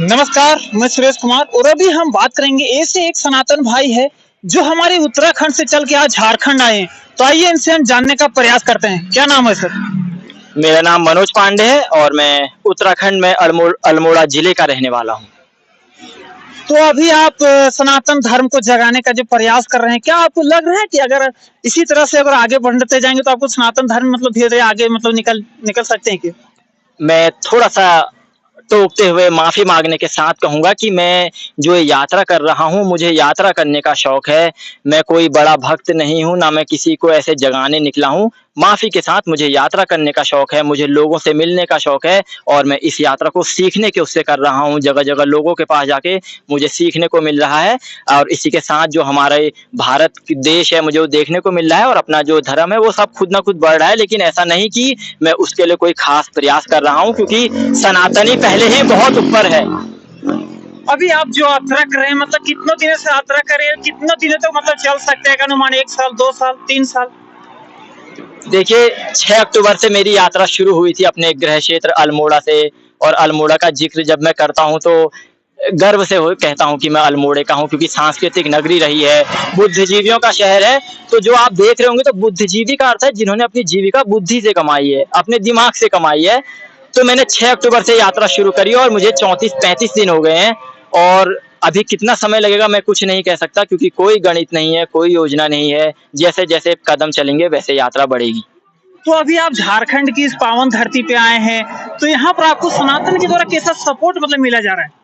नमस्कार, मैं सुरेश कुमार और अभी हम बात करेंगे ऐसे एक सनातन भाई है जो हमारे उत्तराखंड से चल के आज झारखंड आए हैं। तो आइए इनसे हम जानने का प्रयास करते हैं। क्या नाम है सर? मेरा नाम मनोज पांडे है और मैं उत्तराखंड में अल्मोड़ा जिले का रहने वाला हूँ। तो अभी आप सनातन धर्म को जगाने का जो प्रयास कर रहे हैं, क्या आपको लग रहा है कि अगर इसी तरह से अगर आगे बढ़ते जाएंगे तो आपको सनातन धर्म मतलब धीरे धीरे आगे मतलब निकल सकते हैं? कि मैं थोड़ा सा टोकते हुए माफी मांगने के साथ कहूंगा कि मैं जो यात्रा कर रहा हूं, मुझे यात्रा करने का शौक है। मैं कोई बड़ा भक्त नहीं हूं, ना मैं किसी को ऐसे जगाने निकला हूं। माफी के साथ मुझे यात्रा करने का शौक है, मुझे लोगों से मिलने का शौक है और मैं इस यात्रा को सीखने के उससे कर रहा हूं। जगह जगह लोगों के पास जाके मुझे सीखने को मिल रहा है और इसी के साथ जो हमारे भारत देश है मुझे वो देखने को मिल रहा है और अपना जो धर्म है वो सब खुद ना खुद बढ़ रहा है। लेकिन ऐसा नहीं कि मैं उसके लिए कोई खास प्रयास कर रहा हूं, क्योंकि सनातनी पहले ही बहुत ऊपर है। अभी आप जो यात्रा कर रहे हैं मतलब कितने दिनों से यात्रा कर रहे हैं, कितने दिनों तक मतलब चल सकते हैं? अनुमान 1 साल, 2 साल, 3 साल? देखिए, 6 अक्टूबर से मेरी यात्रा शुरू हुई थी अपने गृह क्षेत्र अल्मोड़ा से। और अल्मोड़ा का जिक्र जब मैं करता हूँ तो गर्व से कहता हूँ कि मैं अल्मोड़े का हूँ, क्योंकि सांस्कृतिक नगरी रही है, बुद्धिजीवियों का शहर है। तो जो आप देख रहे होंगे तो बुद्धिजीवी का अर्थ है जिन्होंने अपनी जीविका बुद्धि से कमाई है, अपने दिमाग से कमाई है। तो मैंने 6 अक्टूबर से यात्रा शुरू करी और मुझे 34-35 दिन हो गए हैं। और अभी कितना समय लगेगा मैं कुछ नहीं कह सकता, क्योंकि कोई गणित नहीं है, कोई योजना नहीं है। जैसे जैसे कदम चलेंगे वैसे यात्रा बढ़ेगी। तो अभी आप झारखंड की इस पावन धरती पे आए हैं, तो यहाँ पर आपको सनातन के द्वारा कैसा सपोर्ट मतलब मिला जा रहा है?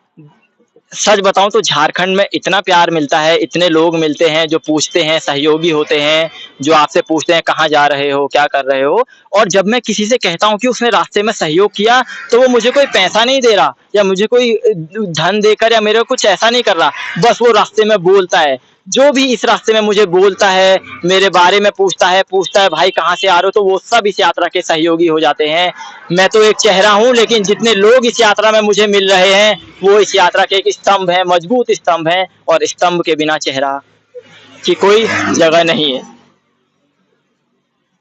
सच बताऊं तो झारखंड में इतना प्यार मिलता है, इतने लोग मिलते हैं जो पूछते हैं, सहयोगी होते हैं, जो आपसे पूछते हैं कहाँ जा रहे हो, क्या कर रहे हो। और जब मैं किसी से कहता हूँ कि उसने रास्ते में सहयोग किया, तो वो मुझे कोई पैसा नहीं दे रहा या मुझे कोई धन देकर या मेरे को कुछ ऐसा नहीं कर रहा, बस वो रास्ते में बोलता है। जो भी इस रास्ते में मुझे बोलता है, मेरे बारे में पूछता है भाई कहाँ से आ रहे हो, तो वो सब इस यात्रा के सहयोगी हो जाते हैं। मैं तो एक चेहरा हूँ, लेकिन जितने लोग इस यात्रा में मुझे मिल रहे हैं वो इस यात्रा के एक स्तंभ है, मजबूत स्तंभ है। और स्तंभ के बिना चेहरा की कोई जगह नहीं है।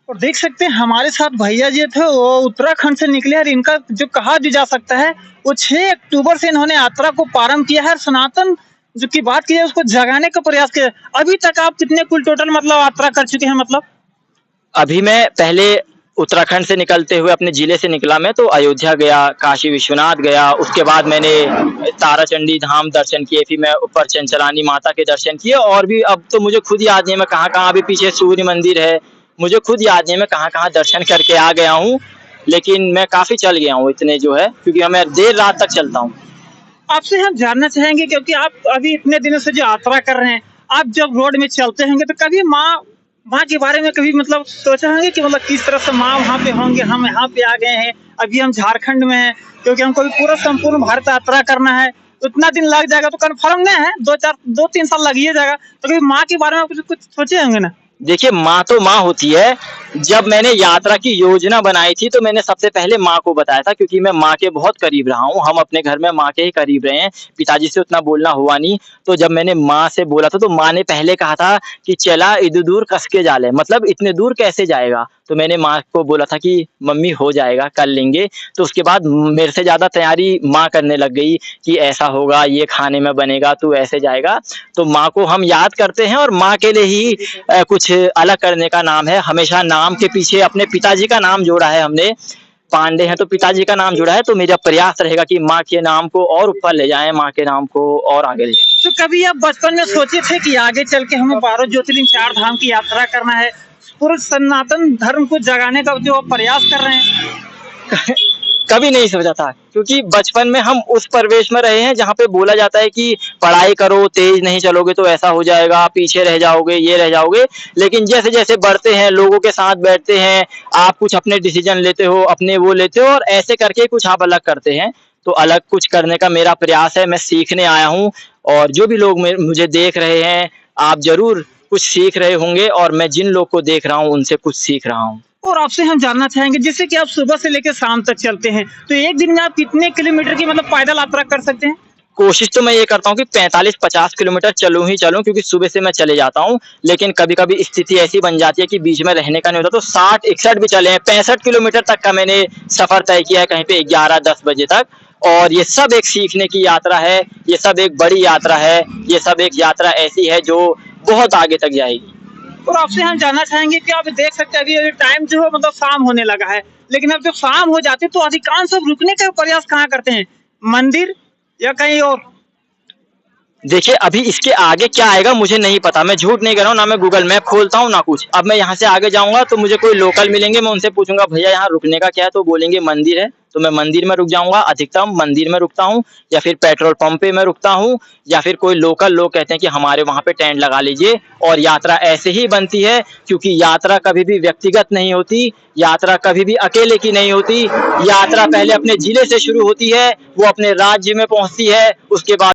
और देख सकते हैं हमारे साथ भैया जी थे, वो उत्तराखंड से निकले और इनका जो कहा भी जा सकता है वो 6 अक्टूबर से इन्होंने यात्रा को प्रारंभ किया है। सनातन जो की बात की है उसको जगाने का प्रयास किया। अभी तक आप कितने कुल टोटल मतलब यात्रा कर चुके हैं? मतलब अभी मैं पहले उत्तराखंड से निकलते हुए अपने जिले से निकला, मैं तो अयोध्या गया, काशी विश्वनाथ गया, उसके बाद मैंने ताराचंडी धाम दर्शन किए, फिर मैं ऊपर चंचलानी माता के दर्शन किए। और भी अब तो मुझे खुद याद नहीं मैं कहाँ कहाँ, अभी पीछे सूर्य मंदिर है, मुझे खुद याद नहीं मैं कहाँ कहाँ दर्शन करके आ गया हूँ। लेकिन मैं काफी चल गया हूँ इतने जो है, क्योंकि मैं देर रात तक चलता हूँ। आपसे हम जानना चाहेंगे क्योंकि आप अभी इतने दिनों से जो यात्रा कर रहे हैं, आप जब रोड में चलते होंगे तो कभी माँ माँ के बारे में कभी मतलब सोचा होंगे कि मतलब किस तरह से माँ वहाँ पे होंगे, हम यहाँ पे आ गए हैं, अभी हम झारखंड में हैं, क्योंकि हमको भी पूरा संपूर्ण भारत यात्रा करना है, तो इतना दिन लग जाएगा तो कन्फर्म नहीं है, 2-3 साल लग ही जाएगा। तो कभी माँ के बारे में कुछ सोचे होंगे ना? देखिए, माँ तो माँ होती है। जब मैंने यात्रा की योजना बनाई थी तो मैंने सबसे पहले माँ को बताया था, क्योंकि मैं माँ के बहुत करीब रहा हूँ। हम अपने घर में माँ के ही करीब रहे हैं, पिताजी से उतना बोलना हुआ नहीं। तो जब मैंने माँ से बोला था तो माँ ने पहले कहा था कि चला इधर दूर कस के जा ले, मतलब इतने दूर कैसे जाएगा। तो मैंने माँ को बोला था कि मम्मी हो जाएगा, कर लेंगे। तो उसके बाद मेरे से ज़्यादा तैयारी माँ करने लग गई कि ऐसा होगा, ये खाने में बनेगा, तू ऐसे जाएगा। तो माँ को हम याद करते हैं और माँ के लिए ही कुछ अलग करने का नाम है। हमेशा नाम के पीछे अपने पिताजी का नाम जोड़ा है हमने, पांडे हैं तो पिताजी का नाम जुड़ा है। तो मेरा प्रयास रहेगा कि माँ के नाम को और ऊपर ले जाएं, माँ के नाम को और आगे ले जाएं। तो कभी आप बचपन में सोचे थे कि आगे चल के हमें 12 ज्योतिर्लिंग 4 धाम की यात्रा करना है, पूरे सनातन धर्म को जगाने का जो प्रयास कर रहे हैं? कभी नहीं सोचा था, क्योंकि बचपन में हम उस परिवेश में रहे हैं जहाँ पे बोला जाता है कि पढ़ाई करो, तेज नहीं चलोगे तो ऐसा हो जाएगा, पीछे रह जाओगे, ये रह जाओगे। लेकिन जैसे जैसे बढ़ते हैं, लोगों के साथ बैठते हैं, आप कुछ अपने डिसीजन लेते हो, अपने वो लेते हो और ऐसे करके कुछ आप अलग करते हैं। तो अलग कुछ करने का मेरा प्रयास है, मैं सीखने आया हूँ। और जो भी लोग मुझे देख रहे हैं, आप जरूर कुछ सीख रहे होंगे और मैं जिन लोग को देख रहा हूँ उनसे कुछ सीख रहा हूँ। और आपसे हम जानना चाहेंगे, जैसे कि आप सुबह से लेकर शाम तक चलते हैं, तो एक दिन में आप कितने किलोमीटर की मतलब पैदल यात्रा कर सकते हैं? कोशिश तो मैं ये करता हूँ कि 45-50 किलोमीटर चलूँ ही चलूँ, क्योंकि सुबह से मैं चले जाता हूँ। लेकिन कभी-कभी स्थिति ऐसी बन जाती है कि बीच में रहने का नहीं होता, तो 60-61 भी चले हैं, 65 किलोमीटर तक का मैंने सफर तय किया है, कहीं पे 11-10 बजे तक। और ये सब एक सीखने की यात्रा है, ये सब एक बड़ी यात्रा है, ये सब एक यात्रा ऐसी है जो बहुत आगे तक जाएगी। और आपसे हम जानना चाहेंगे कि आप देख सकते हैं अभी टाइम जो है मतलब शाम होने लगा है, लेकिन अब जब शाम हो जाती है तो अधिकांश लोग रुकने का प्रयास कहाँ करते हैं, मंदिर या कहीं और? देखिए, अभी इसके आगे क्या आएगा मुझे नहीं पता, मैं झूठ नहीं कह रहा हूँ, ना मैं गूगल मैप खोलता हूँ ना कुछ। अब मैं यहाँ से आगे जाऊंगा तो मुझे कोई लोकल मिलेंगे, मैं उनसे पूछूंगा भैया यहाँ रुकने का क्या है, तो बोलेंगे मंदिर है, तो मैं मंदिर में रुक जाऊंगा, अधिकतम मंदिर में रुकता हूँ, या फिर पेट्रोल पंप पे मैं रुकता हूँ, या फिर कोई लोकल लोग कहते हैं कि हमारे वहाँ पे टेंट लगा लीजिए। और यात्रा ऐसे ही बनती है, क्योंकि यात्रा कभी भी व्यक्तिगत नहीं होती, यात्रा कभी भी अकेले की नहीं होती। यात्रा पहले अपने जिले से शुरू होती है, वो अपने राज्य में पहुंचती है, उसके बाद